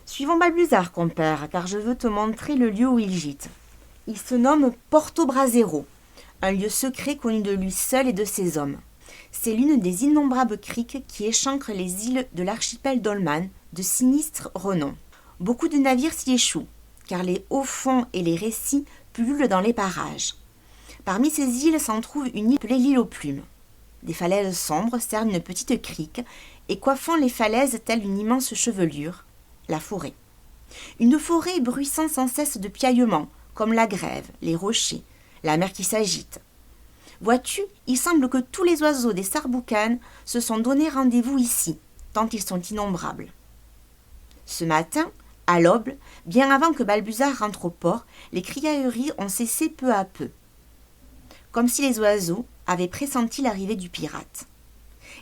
Suivons Balbuzard, compère, car je veux te montrer le lieu où il gîte. Il se nomme Porto Brasero, un lieu secret connu de lui seul et de ses hommes. C'est l'une des innombrables criques qui échancrent les îles de l'archipel d'Olman, de sinistre renom. Beaucoup de navires s'y échouent, car les hauts fonds et les récifs pullulent dans les parages. Parmi ces îles s'en trouve une île appelée l'île aux plumes. Des falaises sombres cernent une petite crique et coiffant les falaises telle une immense chevelure, la forêt. Une forêt bruissant sans cesse de piaillements, comme la grève, les rochers, la mer qui s'agite. Vois-tu, il semble que tous les oiseaux des Sarboucanes se sont donné rendez-vous ici, tant ils sont innombrables. Ce matin, à l'aube, bien avant que Balbuzard rentre au port, les criailleries ont cessé peu à peu, comme si les oiseaux avaient pressenti l'arrivée du pirate.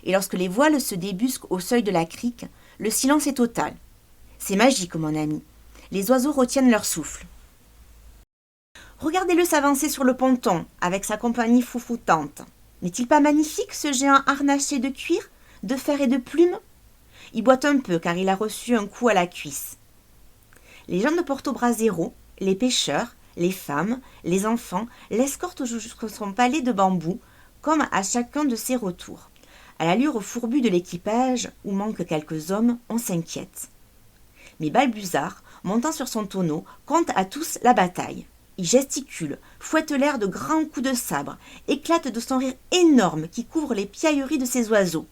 Et lorsque les voiles se débusquent au seuil de la crique, le silence est total. C'est magique, mon ami. Les oiseaux retiennent leur souffle. Regardez-le s'avancer sur le ponton, avec sa compagnie foufoutante. N'est-il pas magnifique, ce géant harnaché de cuir, de fer et de plumes? Il boite un peu, car il a reçu un coup à la cuisse. Les gens de Porto Brasero, les pêcheurs, les femmes, les enfants, l'escortent jusqu'à son palais de bambou, comme à chacun de ses retours. À l'allure fourbue de l'équipage, où manquent quelques hommes, on s'inquiète. Mais Balbuzard, montant sur son tonneau, compte à tous la bataille. Il gesticule, fouette l'air de grands coups de sabre, éclate de son rire énorme qui couvre les piailleries de ses oiseaux.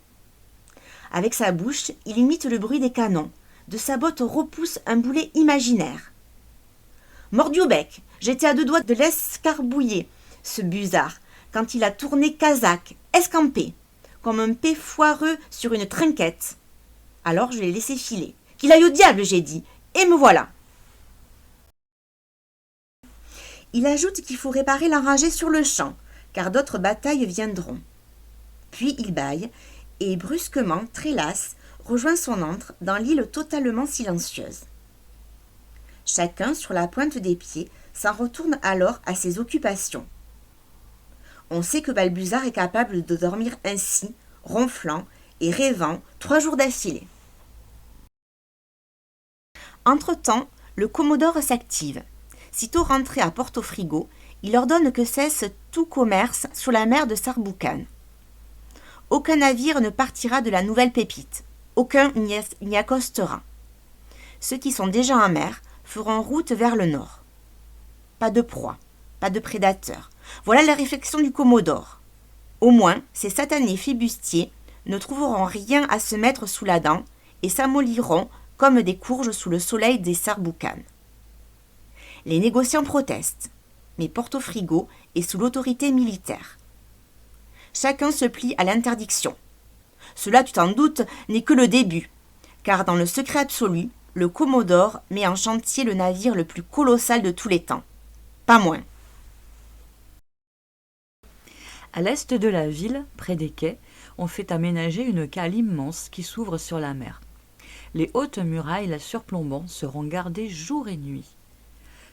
Avec sa bouche, il imite le bruit des canons. De sa botte repousse un boulet imaginaire. Mordu au bec, j'étais à deux doigts de l'escarbouiller, ce Buzard, quand il a tourné Casaque, escampé, comme un pet foireux sur une trinquette. Alors je l'ai laissé filer. Qu'il aille au diable, j'ai dit, et me voilà. Il ajoute qu'il faut réparer l'enragé sur le champ, car d'autres batailles viendront. Puis il bâille, et brusquement, très lasse, rejoint son antre dans l'île totalement silencieuse. Chacun, sur la pointe des pieds, s'en retourne alors à ses occupations. On sait que Balbuzard est capable de dormir ainsi, ronflant et rêvant 3 jours d'affilée. Entre-temps, le Commodore s'active. Sitôt rentré à Porto Frigo, il ordonne que cesse tout commerce sur la mer de Sarboucane. Aucun navire ne partira de la nouvelle pépite, aucun n'y accostera. Ceux qui sont déjà en mer feront route vers le nord. Pas de proie, pas de prédateurs. Voilà la réflexion du Commodore. Au moins, ces satanés flibustiers ne trouveront rien à se mettre sous la dent et s'amolliront comme des courges sous le soleil des Sarboucanes. Les négociants protestent, mais Porto Frigo est sous l'autorité militaire. Chacun se plie à l'interdiction. Cela, tu t'en doutes, n'est que le début, car dans le secret absolu, le Commodore met en chantier le navire le plus colossal de tous les temps. Pas moins. À l'est de la ville, près des quais, on fait aménager une cale immense qui s'ouvre sur la mer. Les hautes murailles la surplombant seront gardées jour et nuit.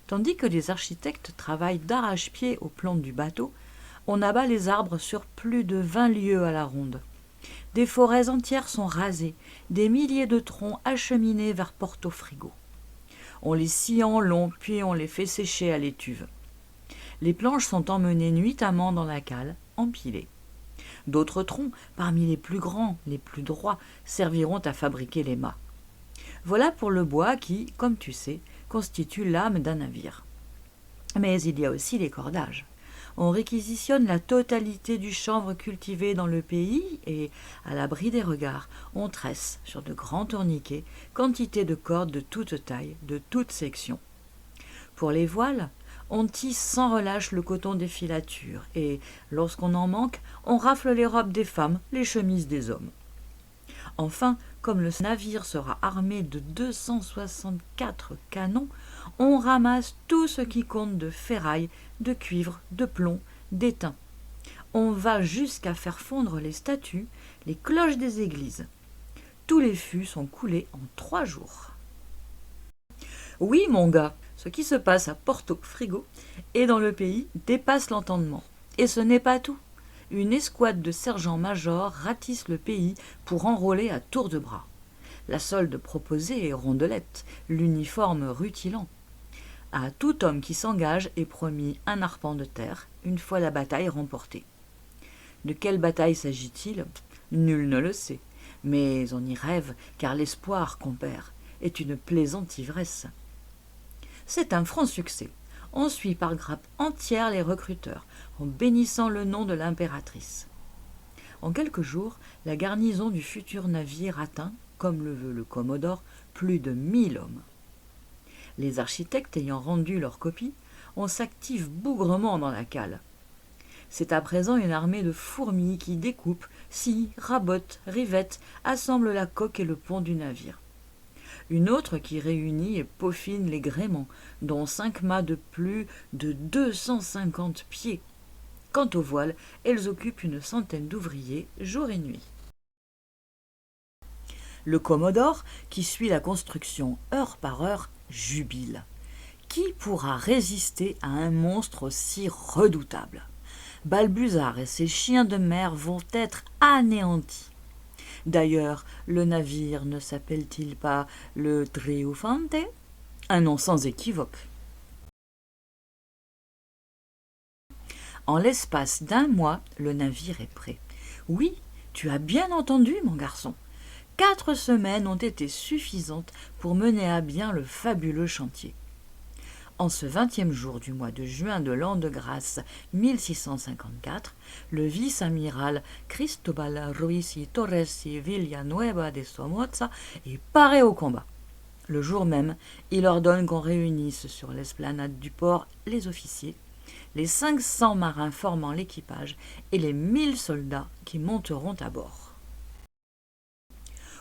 Tandis que les architectes travaillent d'arrache-pied au plan du bateau, on abat les arbres sur plus de 20 lieues à la ronde. Des forêts entières sont rasées, des milliers de troncs acheminés vers Porto Frigo. On les scie en long, puis on les fait sécher à l'étuve. Les planches sont emmenées nuitamment dans la cale, empilées. D'autres troncs, parmi les plus grands, les plus droits, serviront à fabriquer les mâts. Voilà pour le bois qui, comme tu sais, constitue l'âme d'un navire. Mais il y a aussi les cordages. On réquisitionne la totalité du chanvre cultivé dans le pays et, à l'abri des regards, on tresse sur de grands tourniquets quantité de cordes de toute taille, de toute section. Pour les voiles, on tisse sans relâche le coton des filatures et, lorsqu'on en manque, on rafle les robes des femmes, les chemises des hommes. Enfin, comme le navire sera armé de 264 canons, on ramasse tout ce qui compte de ferraille, de cuivre, de plomb, d'étain. On va jusqu'à faire fondre les statues, les cloches des églises. Tous les fûts sont coulés en 3 jours. Oui, mon gars, ce qui se passe à Porto Frigo et dans le pays dépasse l'entendement. Et ce n'est pas tout. Une escouade de sergents-majors ratisse le pays pour enrôler à tour de bras. La solde proposée est rondelette, l'uniforme rutilant. À tout homme qui s'engage est promis un arpent de terre, une fois la bataille remportée. De quelle bataille s'agit-il? Nul ne le sait, mais on y rêve, car l'espoir, compère, est une plaisante ivresse. C'est un franc succès. On suit par grappes entières les recruteurs, en bénissant le nom de l'impératrice. En quelques jours, la garnison du futur navire atteint, comme le veut le Commodore, plus de 1000 hommes. Les architectes ayant rendu leur copie, on s'active bougrement dans la cale. C'est à présent une armée de fourmis qui découpe, scie, rabote, rivette, assemble la coque et le pont du navire. Une autre qui réunit et peaufine les gréements, dont 5 mâts de plus de 250 pieds. Quant aux voiles, elles occupent une centaine d'ouvriers, jour et nuit. Le Commodore, qui suit la construction heure par heure, jubile. Qui pourra résister à un monstre aussi redoutable? Balbuzard et ses chiens de mer vont être anéantis. D'ailleurs, le navire ne s'appelle-t-il pas le Triunfante? Un nom sans équivoque. En l'espace d'1 mois, le navire est prêt. Oui, tu as bien entendu, mon garçon. 4 semaines ont été suffisantes pour mener à bien le fabuleux chantier. En ce 20e jour du mois de juin de l'an de grâce 1654, le vice-amiral Cristobal Ruiz y Torres y Villanueva de Somoza est paré au combat. Le jour même, il ordonne qu'on réunisse sur l'esplanade du port les officiers, les 500 marins formant l'équipage et les 1000 soldats qui monteront à bord.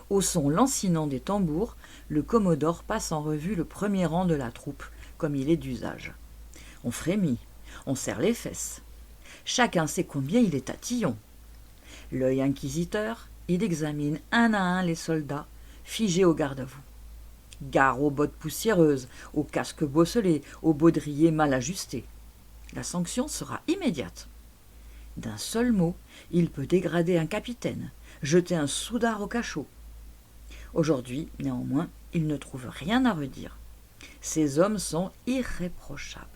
Au son lancinant des tambours, le Commodore passe en revue le premier rang de la troupe, comme il est d'usage. On frémit, on serre les fesses. Chacun sait combien il est tatillon. L'œil inquisiteur, il examine un à un les soldats, figés au garde-à-vous. Gare aux bottes poussiéreuses, aux casques bosselés, aux baudriers mal ajustés. La sanction sera immédiate. D'un seul mot, il peut dégrader un capitaine, jeter un soudard au cachot. Aujourd'hui, néanmoins, il ne trouve rien à redire. Ces hommes sont irréprochables.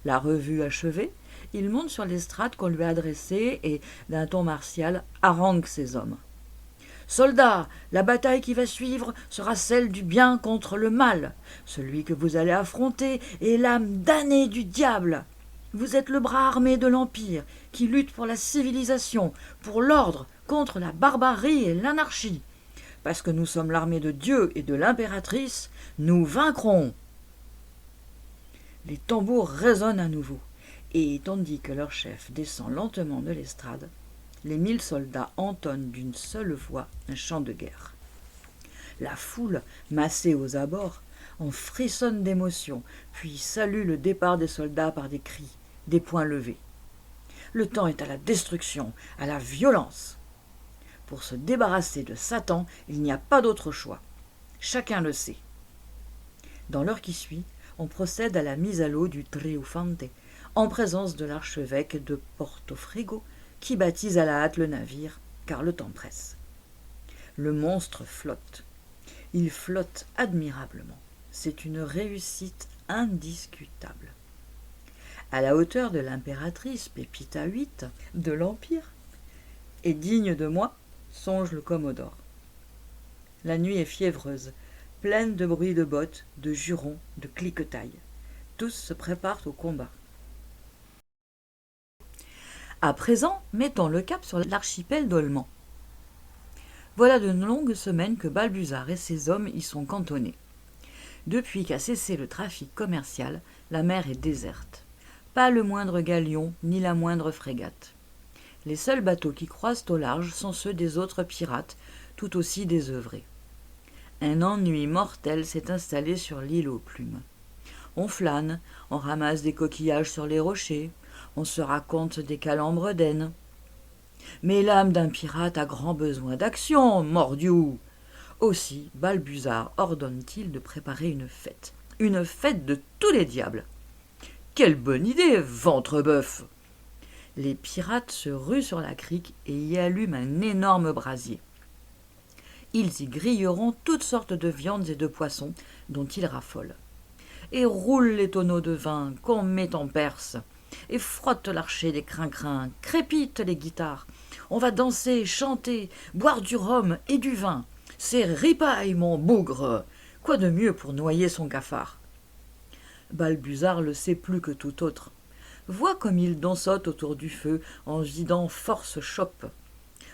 La revue achevée, il monte sur l'estrade qu'on lui a dressée et, d'un ton martial, harangue ses hommes. « Soldats, la bataille qui va suivre sera celle du bien contre le mal. Celui que vous allez affronter est l'âme damnée du diable. Vous êtes le bras armé de l'Empire qui lutte pour la civilisation, pour l'ordre, contre la barbarie et l'anarchie. Parce que nous sommes l'armée de Dieu et de l'impératrice, nous vaincrons. » Les tambours résonnent à nouveau, et tandis que leur chef descend lentement de l'estrade, les 1000 soldats entonnent d'une seule voix un chant de guerre. La foule, massée aux abords, en frissonne d'émotion, puis salue le départ des soldats par des cris, des poings levés. Le temps est à la destruction, à la violence. Pour se débarrasser de Satan, il n'y a pas d'autre choix. Chacun le sait. Dans l'heure qui suit, on procède à la mise à l'eau du Triunfante, en présence de l'archevêque de Portofrego, qui baptise à la hâte le navire, car le temps presse. Le monstre flotte. Il flotte admirablement. C'est une réussite indiscutable. À la hauteur de l'impératrice Pépita VIII de l'Empire, et digne de moi, songe le Commodore. La nuit est fiévreuse, pleine de bruits de bottes, de jurons, de cliquetailles. Tous se préparent au combat. À présent, mettons le cap sur l'archipel d'Olman. Voilà de longues semaines que Balbuzard et ses hommes y sont cantonnés. Depuis qu'a cessé le trafic commercial, la mer est déserte. Pas le moindre galion, ni la moindre frégate. Les seuls bateaux qui croisent au large sont ceux des autres pirates, tout aussi désœuvrés. Un ennui mortel s'est installé sur l'île aux plumes. On flâne, on ramasse des coquillages sur les rochers, on se raconte des calembres d'aine. Mais l'âme d'un pirate a grand besoin d'action, mordiou. Aussi Balbuzard ordonne-t-il de préparer une fête de tous les diables. Quelle bonne idée, ventre-bœuf! Les pirates se ruent sur la crique et y allument un énorme brasier. Ils y grilleront toutes sortes de viandes et de poissons dont ils raffolent. Et roule les tonneaux de vin qu'on met en Perse, et frotte l'archet des crin-crins, crépite les guitares. On va danser, chanter, boire du rhum et du vin. C'est ripaille, mon bougre. Quoi de mieux pour noyer son cafard? Balbuzard le sait plus que tout autre. Vois comme il dansote autour du feu en vidant force chope.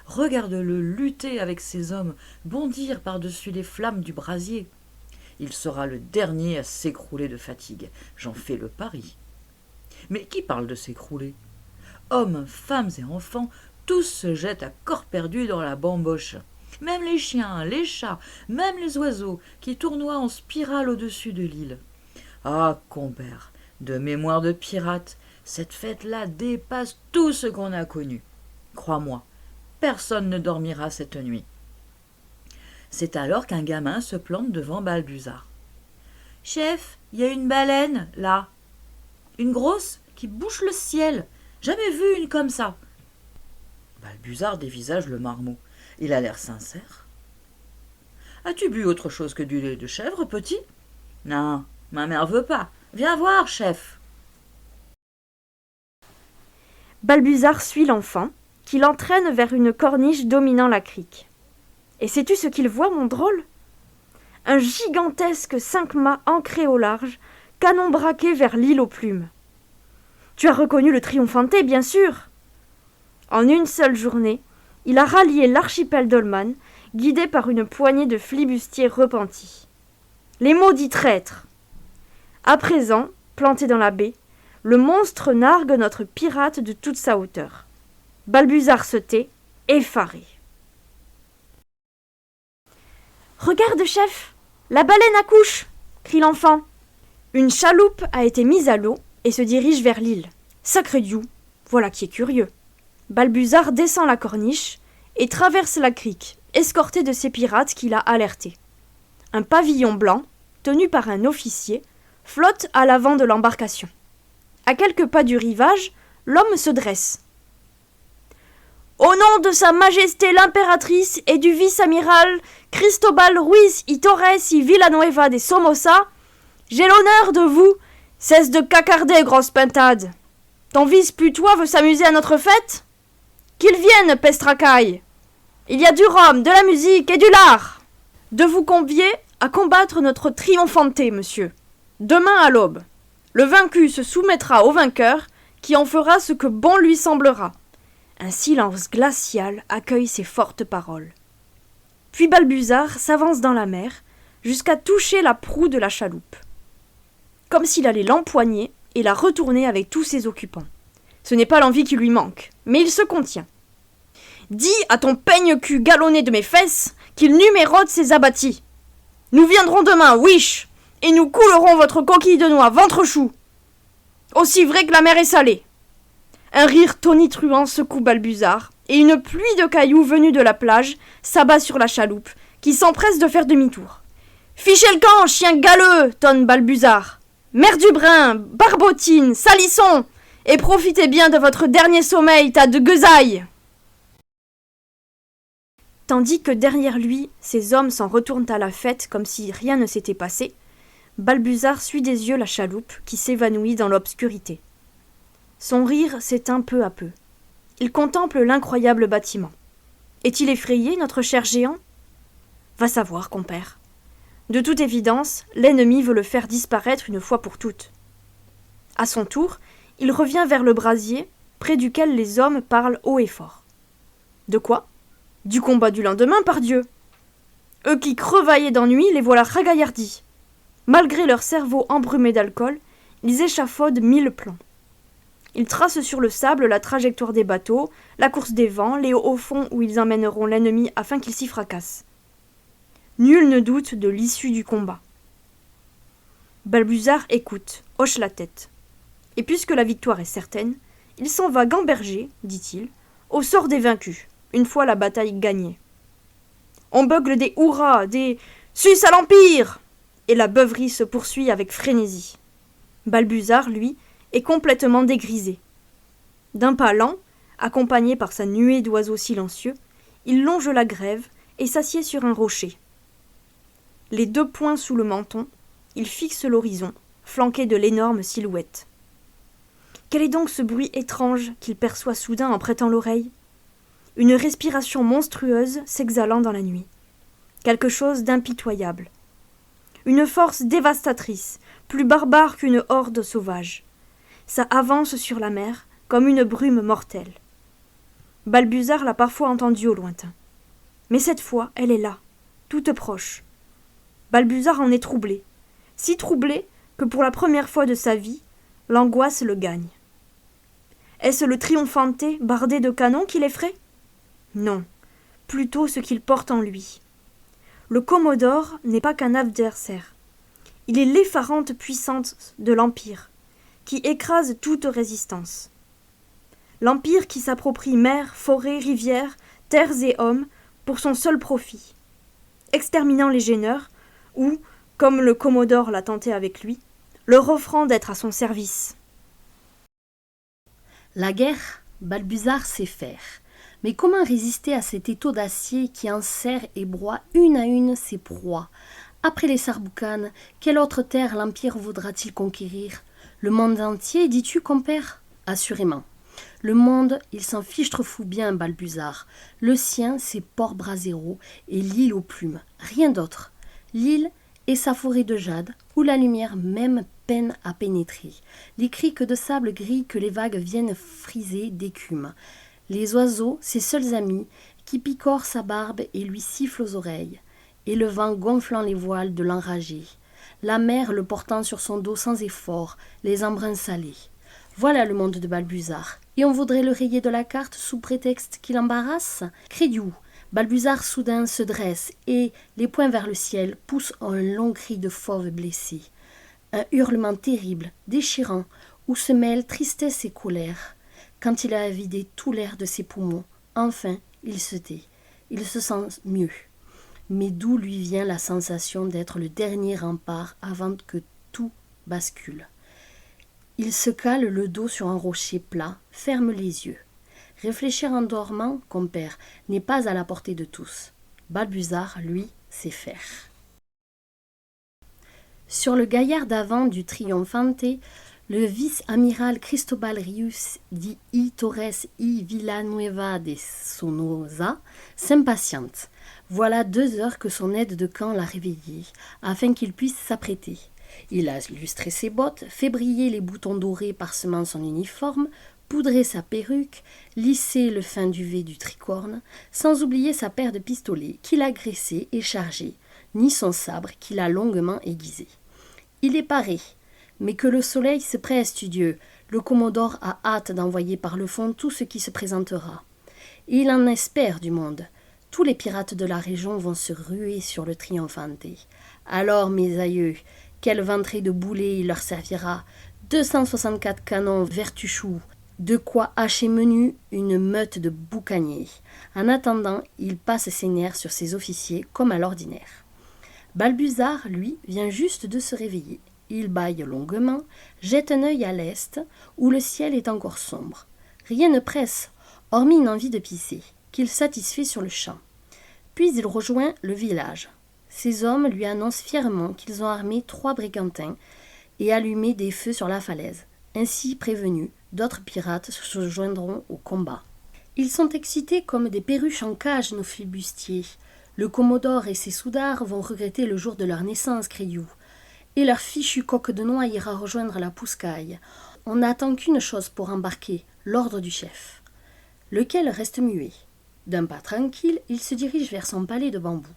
Regarde-le lutter avec ses hommes, bondir par-dessus les flammes du brasier. Il sera le dernier à s'écrouler de fatigue, j'en fais le pari. Mais qui parle de s'écrouler? Hommes, femmes et enfants, tous se jettent à corps perdu dans la bamboche. Même les chiens, les chats, même les oiseaux qui tournoient en spirale au-dessus de l'île. Ah, compère, de mémoire de pirate, cette fête-là dépasse tout ce qu'on a connu. Crois-moi, personne ne dormira cette nuit. C'est alors qu'un gamin se plante devant Balbuzard. « Chef, il y a une baleine, là. Une grosse qui bouche le ciel. Jamais vu une comme ça. » Balbuzard dévisage le marmot. Il a l'air sincère. « As-tu bu autre chose que du lait de chèvre, petit ?»« Non, ma mère veut pas. Viens voir, chef. » Balbuzard suit l'enfant, qui l'entraîne vers une corniche dominant la crique. Et sais-tu ce qu'il voit, mon drôle? Un gigantesque 5-mâts ancré au large, canon braqué vers l'île aux plumes. Tu as reconnu le Triomphanté, bien sûr. En une seule journée, il a rallié l'archipel d'Olman, guidé par une poignée de flibustiers repentis. Les maudits traîtres! À présent, planté dans la baie, le monstre nargue notre pirate de toute sa hauteur. Balbuzard se tait, effaré. « Regarde, chef, la baleine accouche !» crie l'enfant. Une chaloupe a été mise à l'eau et se dirige vers l'île. Sacré Dieu, voilà qui est curieux. Balbuzard descend la corniche et traverse la crique, escorté de ses pirates qu'il a alertés. Un pavillon blanc, tenu par un officier, flotte à l'avant de l'embarcation. À quelques pas du rivage, l'homme se dresse. « Au nom de Sa Majesté l'impératrice et du vice-amiral Cristobal Ruiz y Torres y Villanueva de Somoza, j'ai l'honneur de vous. Cesse de cacarder, grosse pintade. Ton vice-putois veut s'amuser à notre fête? Qu'il vienne, pestracaille. Il y a du rhum, de la musique et du lard. De vous convier à combattre notre Triomphanté, monsieur. Demain à l'aube. Le vaincu se soumettra au vainqueur, qui en fera ce que bon lui semblera. » Un silence glacial accueille ces fortes paroles. Puis Balbuzard s'avance dans la mer, jusqu'à toucher la proue de la chaloupe. Comme s'il allait l'empoigner et la retourner avec tous ses occupants. Ce n'est pas l'envie qui lui manque, mais il se contient. « Dis à ton peigne-cul galonné de mes fesses qu'il numérote ses abattis. Nous viendrons demain, wish, et nous coulerons votre coquille de noix ventre-chou. Aussi vrai que la mer est salée. » Un rire tonitruant secoue Balbuzard, et une pluie de cailloux venus de la plage s'abat sur la chaloupe, qui s'empresse de faire demi-tour. « Fichez le camp, chien galeux !» tonne Balbuzard. « Mère du brin, barbotine, salisson, et profitez bien de votre dernier sommeil, tas de gueusailles !» Tandis que derrière lui, ses hommes s'en retournent à la fête comme si rien ne s'était passé, Balbuzard suit des yeux la chaloupe qui s'évanouit dans l'obscurité. Son rire s'éteint peu à peu. Il contemple l'incroyable bâtiment. Est-il effrayé, notre cher géant? Va savoir, compère. De toute évidence, l'ennemi veut le faire disparaître une fois pour toutes. À son tour, il revient vers le brasier, près duquel les hommes parlent haut et fort. De quoi? Du combat du lendemain, pardieu! Eux qui crevaillaient d'ennui, les voilà ragaillardis. Malgré leur cerveau embrumé d'alcool, ils échafaudent 1000 plans. Ils tracent sur le sable la trajectoire des bateaux, la course des vents, les hauts fonds où ils emmèneront l'ennemi afin qu'il s'y fracasse. Nul ne doute de l'issue du combat. Balbuzard écoute, hoche la tête. Et puisque la victoire est certaine, il s'en va gamberger, dit-il, au sort des vaincus, une fois la bataille gagnée. On bugle des hurrahs, des « Sus à l'Empire !» et la beuverie se poursuit avec frénésie. Balbuzard, lui, est complètement dégrisé. D'un pas lent, accompagné par sa nuée d'oiseaux silencieux, il longe la grève et s'assied sur un rocher. Les 2 poings sous le menton, il fixe l'horizon, flanqué de l'énorme silhouette. Quel est donc ce bruit étrange qu'il perçoit soudain en prêtant l'oreille ? Une respiration monstrueuse s'exhalant dans la nuit. Quelque chose d'impitoyable. Une force dévastatrice, plus barbare qu'une horde sauvage. Ça avance sur la mer comme une brume mortelle. Balbuzard l'a parfois entendue au lointain. Mais cette fois, elle est là, toute proche. Balbuzard en est troublé. Si troublé que pour la première fois de sa vie, l'angoisse le gagne. Est-ce le triomphanté bardé de canons qui l'effraie ? Non, plutôt ce qu'il porte en lui. Le Commodore n'est pas qu'un adversaire. Il est l'effarante puissance de l'Empire, qui écrase toute résistance. L'Empire qui s'approprie mer, forêt, rivières, terres et hommes pour son seul profit, exterminant les gêneurs, ou, comme le Commodore l'a tenté avec lui, leur offrant d'être à son service. La guerre, Balbuzard sait faire. Mais comment résister à cet étau d'acier qui enserre et broie une à une ses proies ? Après les Sarboucanes, quelle autre terre l'Empire voudra-t-il conquérir ? Le monde entier, dis-tu, compère ? Assurément. Le monde, il s'en fichtre-fout bien, Balbuzard. Le sien, c'est Port-Brazero et l'île aux plumes. Rien d'autre. L'île et sa forêt de jade, où la lumière même peine à pénétrer. Les criques de sable gris que les vagues viennent friser d'écume. Les oiseaux, ses seuls amis, qui picorent sa barbe et lui sifflent aux oreilles. Et le vent gonflant les voiles de l'enragé. La mer le portant sur son dos sans effort, les embruns salés. Voilà le monde de Balbuzard. Et on voudrait le rayer de la carte sous prétexte qu'il embarrasse ? Crédiou, Balbuzard soudain se dresse et, les poings vers le ciel, pousse un long cri de fauve blessé. Un hurlement terrible, déchirant, où se mêlent tristesse et colère. Quand il a vidé tout l'air de ses poumons, enfin, il se tait. Il se sent mieux. Mais d'où lui vient la sensation d'être le dernier rempart avant que tout bascule ? Il se cale le dos sur un rocher plat, ferme les yeux. Réfléchir en dormant, compère, n'est pas à la portée de tous. Balbuzard, lui, sait faire. Sur le gaillard d'avant du Triomphante, le vice-amiral Cristobal Rius di I. Torres y Villanueva de Sonoza s'impatiente. Voilà 2 heures que son aide de camp l'a réveillé, afin qu'il puisse s'apprêter. Il a lustré ses bottes, fait briller les boutons dorés parsemant son uniforme, poudré sa perruque, lissé le fin duvet du tricorne, sans oublier sa paire de pistolets qu'il a graissés et chargés, ni son sabre qu'il a longuement aiguisé. Il est paré. Mais que le soleil se presse, studieux, le Commodore a hâte d'envoyer par le fond tout ce qui se présentera. Et il en espère du monde. Tous les pirates de la région vont se ruer sur le Triomphante. Alors, mes aïeux, quelle ventrée de boulets il leur servira, 264 canons vertuchous, de quoi hacher menu une meute de boucaniers. En attendant, il passe ses nerfs sur ses officiers comme à l'ordinaire. Balbuzard, lui, vient juste de se réveiller. Il bâille longuement, jette un œil à l'est, où le ciel est encore sombre. Rien ne presse, hormis une envie de pisser, qu'il satisfait sur le champ. Puis il rejoint le village. Ses hommes lui annoncent fièrement qu'ils ont armé 3 brigantins et allumé des feux sur la falaise. Ainsi prévenus, d'autres pirates se joindront au combat. Ils sont excités comme des perruches en cage, nos flibustiers. Le Commodore et ses soudards vont regretter le jour de leur naissance, Crédiou. Et leur fichu coq de noix ira rejoindre la pouscaille. On n'attend qu'une chose pour embarquer, l'ordre du chef. Lequel reste muet. D'un pas tranquille, il se dirige vers son palais de bambou.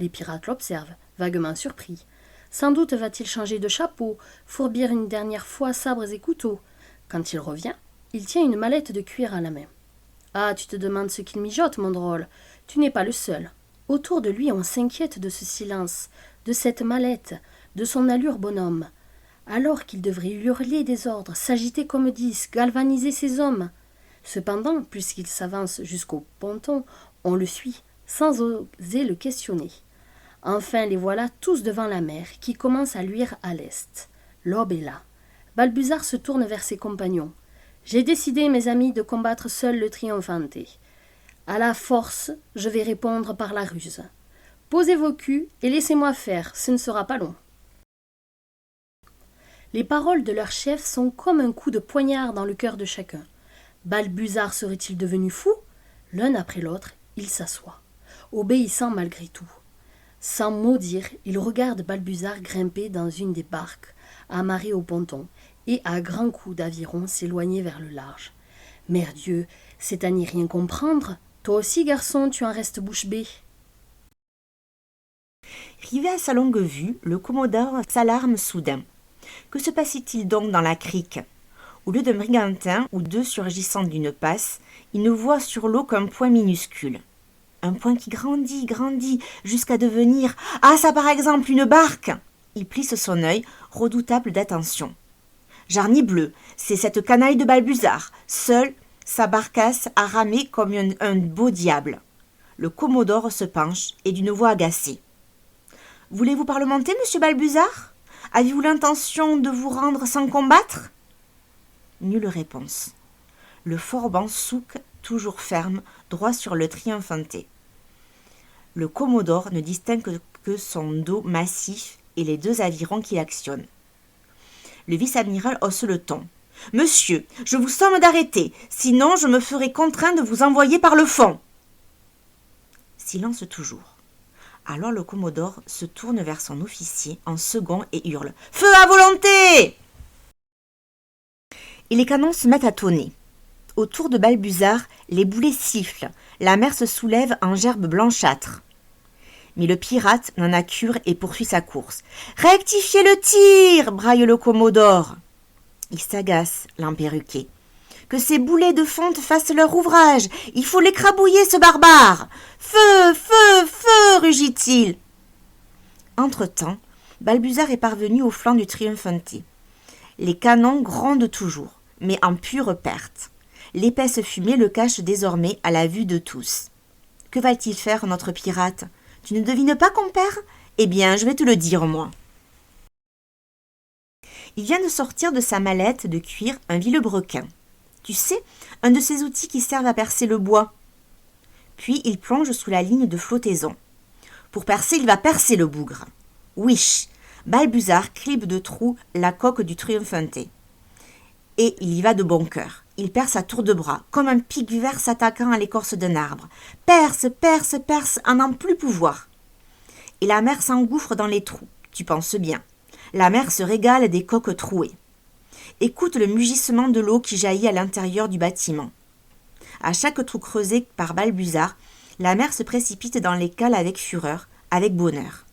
Les pirates l'observent, vaguement surpris. Sans doute va-t-il changer de chapeau, fourbir une dernière fois sabres et couteaux. Quand il revient, il tient une mallette de cuir à la main. Ah, tu te demandes ce qu'il mijote, mon drôle. Tu n'es pas le seul. Autour de lui, on s'inquiète de ce silence, de cette mallette, de son allure bonhomme, alors qu'il devrait hurler des ordres, s'agiter comme 10, galvaniser ses hommes. Cependant, puisqu'il s'avance jusqu'au ponton, on le suit, sans oser le questionner. Enfin, les voilà tous devant la mer, qui commence à luire à l'est. L'aube est là. Balbuzard se tourne vers ses compagnons. « J'ai décidé, mes amis, de combattre seul le Triomphante. À la force, je vais répondre par la ruse. Posez vos culs et laissez-moi faire, ce ne sera pas long. Les paroles de leur chef sont comme un coup de poignard dans le cœur de chacun. Balbuzard serait-il devenu fou? L'un après l'autre, il s'assoit, obéissant malgré tout. Sans mot dire, il regarde Balbuzard grimper dans une des barques, amarrée au ponton, et à grands coups d'aviron s'éloigner vers le large. Merdieu, c'est à n'y rien comprendre. Toi aussi, garçon, tu en restes bouche bée. Rivé à sa longue vue, le commodore s'alarme soudain. Que se passe-t-il donc dans la crique? Au lieu d'un brigantin ou deux surgissant d'une passe, il ne voit sur l'eau qu'un point minuscule. Un point qui grandit, jusqu'à devenir « Ah, ça par exemple, une barque !» Il plisse son œil, redoutable d'attention. Jarni bleu, c'est cette canaille de Balbuzard. Seule sa barcasse a ramé comme un beau diable. Le commodore se penche et d'une voix agacée. « Voulez-vous parlementer, monsieur Balbuzard? Avez-vous l'intention de vous rendre sans combattre ?» Nulle réponse. Le forban souque, toujours ferme, droit sur le triomphanté. Le commodore ne distingue que son dos massif et les deux avirons qui actionnent. Le vice-amiral hausse le ton. « Monsieur, je vous somme d'arrêter, sinon je me ferai contraint de vous envoyer par le fond. » Silence toujours. Alors le commodore se tourne vers son officier en second et hurle « Feu à volonté !» Et les canons se mettent à tonner. Autour de Balbuzard, les boulets sifflent, la mer se soulève en gerbes blanchâtres. Mais le pirate n'en a cure et poursuit sa course. « Rectifiez le tir !» braille le commodore. Il s'agace, l'emperruqué. « Que ces boulets de fonte fassent leur ouvrage. Il faut l'écrabouiller, ce barbare. Feu, feu, feu !» rugit-il. Entre-temps, Balbuzard est parvenu au flanc du triomphanté. Les canons grondent toujours, mais en pure perte. L'épaisse fumée le cache désormais à la vue de tous. Que va-t-il faire, notre pirate? Tu ne devines pas, compère? Eh bien, je vais te le dire, moi. Il vient de sortir de sa mallette de cuir un vilebrequin. Tu sais, un de ces outils qui servent à percer le bois. Puis il plonge sous la ligne de flottaison. Pour percer, il va percer le bougre. Wish! Balbuzard crible de trous la coque du triomphanté. Et il y va de bon cœur. Il perce à tour de bras, comme un pic vert s'attaquant à l'écorce d'un arbre. Perce, perce, perce, à n'en plus pouvoir. Et la mer s'engouffre dans les trous. Tu penses bien. La mer se régale des coques trouées. Écoute le mugissement de l'eau qui jaillit à l'intérieur du bâtiment. À chaque trou creusé par Balbuzard, la mer se précipite dans les cales avec fureur, avec bonheur.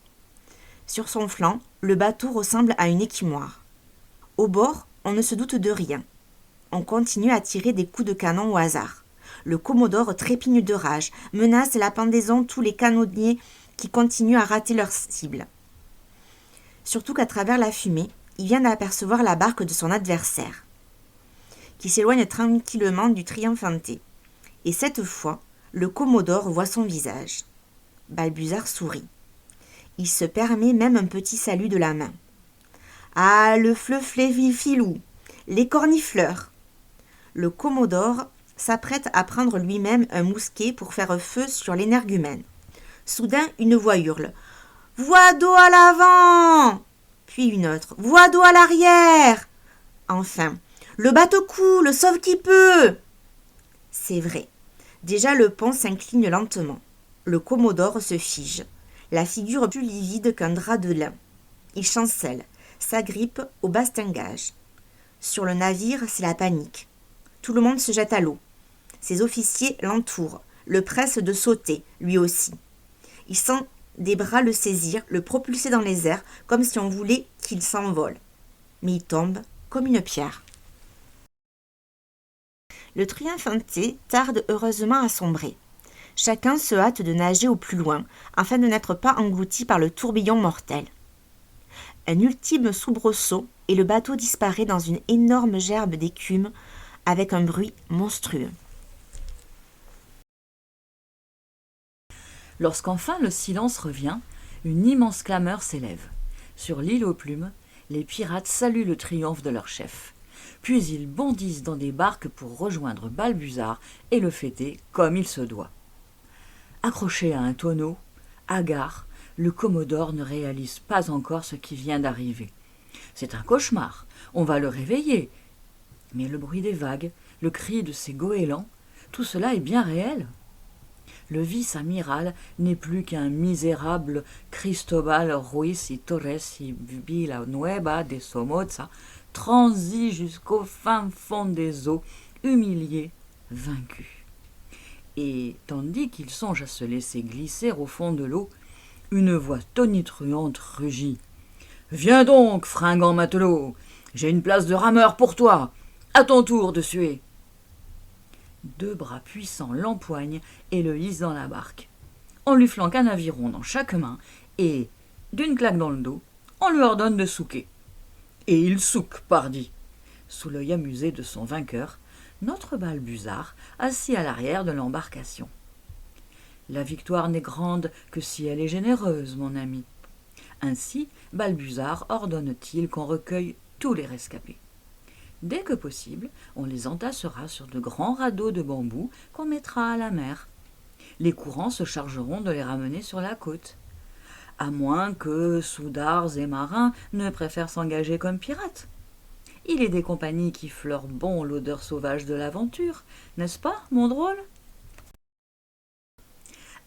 Sur son flanc, le bateau ressemble à une écumoire. Au bord, on ne se doute de rien. On continue à tirer des coups de canon au hasard. Le commodore trépigne de rage, menace la pendaison tous les canonniers qui continuent à rater leur cible. Surtout qu'à travers la fumée, il vient d'apercevoir la barque de son adversaire, qui s'éloigne tranquillement du triomphanté. Et cette fois, le commodore voit son visage. Balbuzard sourit. Il se permet même un petit salut de la main. « Ah, le fleu-flé-filou, les cornifleurs !» Le commodore s'apprête à prendre lui-même un mousquet pour faire feu sur l'énergumène. Soudain, une voix hurle « Voie d'eau à l'avant !» Puis une autre « Voie d'eau à l'arrière !» Enfin « Le bateau coule, sauve qui peut !» C'est vrai. Déjà le pont s'incline lentement. Le commodore se fige, la figure plus livide qu'un drap de lin. Il chancelle, s'agrippe au bastingage. Sur le navire, c'est la panique. Tout le monde se jette à l'eau. Ses officiers l'entourent, le pressent de sauter, lui aussi. Il sent des bras le saisir, le propulser dans les airs, comme si on voulait qu'il s'envole. Mais il tombe comme une pierre. Le triomphanté tarde heureusement à sombrer. Chacun se hâte de nager au plus loin, afin de n'être pas englouti par le tourbillon mortel. Un ultime soubresaut, et le bateau disparaît dans une énorme gerbe d'écume, avec un bruit monstrueux. Lorsqu'enfin le silence revient, une immense clameur s'élève. Sur l'île aux plumes, les pirates saluent le triomphe de leur chef. Puis ils bondissent dans des barques pour rejoindre Balbuzard et le fêter comme il se doit. Accroché à un tonneau, hagard, le commodore ne réalise pas encore ce qui vient d'arriver. C'est un cauchemar, on va le réveiller. Mais le bruit des vagues, le cri de ces goélands, tout cela est bien réel. Le vice-amiral n'est plus qu'un misérable Cristobal Ruiz y Torres y Villanueva de Somoza, transi jusqu'au fin fond des eaux, humilié, vaincu. Et tandis qu'il songe à se laisser glisser au fond de l'eau, une voix tonitruante rugit. « Viens donc, fringant matelot, j'ai une place de rameur pour toi, à ton tour de suer !» 2 bras puissants l'empoignent et le hissent dans la barque. On lui flanque un aviron dans chaque main et, d'une claque dans le dos, on lui ordonne de souquer. Et il souque, pardi. Sous l'œil amusé de son vainqueur, notre Balbuzard assis à l'arrière de l'embarcation. La victoire n'est grande que si elle est généreuse, mon ami. Ainsi, Balbuzard ordonne-t-il qu'on recueille tous les rescapés. Dès que possible, on les entassera sur de grands radeaux de bambou qu'on mettra à la mer. Les courants se chargeront de les ramener sur la côte. À moins que soudards et marins ne préfèrent s'engager comme pirates. Il est des compagnies qui fleurent bon l'odeur sauvage de l'aventure, n'est-ce pas, mon drôle ?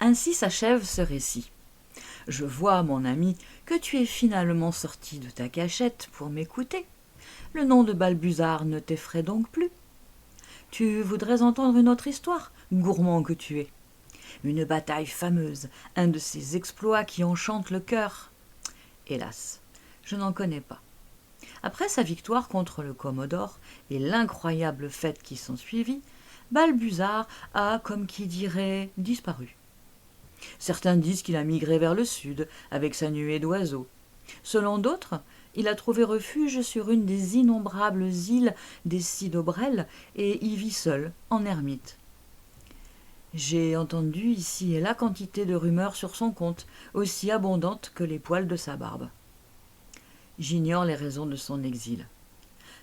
Ainsi s'achève ce récit. Je vois, mon ami, que tu es finalement sorti de ta cachette pour m'écouter. Le nom de Balbuzard ne t'effraie donc plus. Tu voudrais entendre une autre histoire, gourmand que tu es. Une bataille fameuse, un de ces exploits qui enchantent le cœur. Hélas, je n'en connais pas. Après sa victoire contre le Commodore et l'incroyable fête qui s'ensuivit, Balbuzard a, comme qui dirait, disparu. Certains disent qu'il a migré vers le sud avec sa nuée d'oiseaux. Selon d'autres, il a trouvé refuge sur une des innombrables îles des Sidobrelles et y vit seul, en ermite. J'ai entendu ici et là quantité de rumeurs sur son compte, aussi abondantes que les poils de sa barbe. J'ignore les raisons de son exil.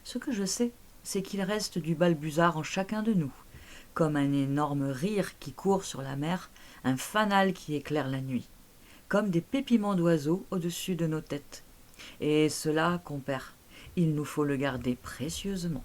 Ce que je sais, c'est qu'il reste du Balbuzard en chacun de nous, comme un énorme rire qui court sur la mer, un fanal qui éclaire la nuit, comme des pépiments d'oiseaux au-dessus de nos têtes. Et cela, compère, il nous faut le garder précieusement.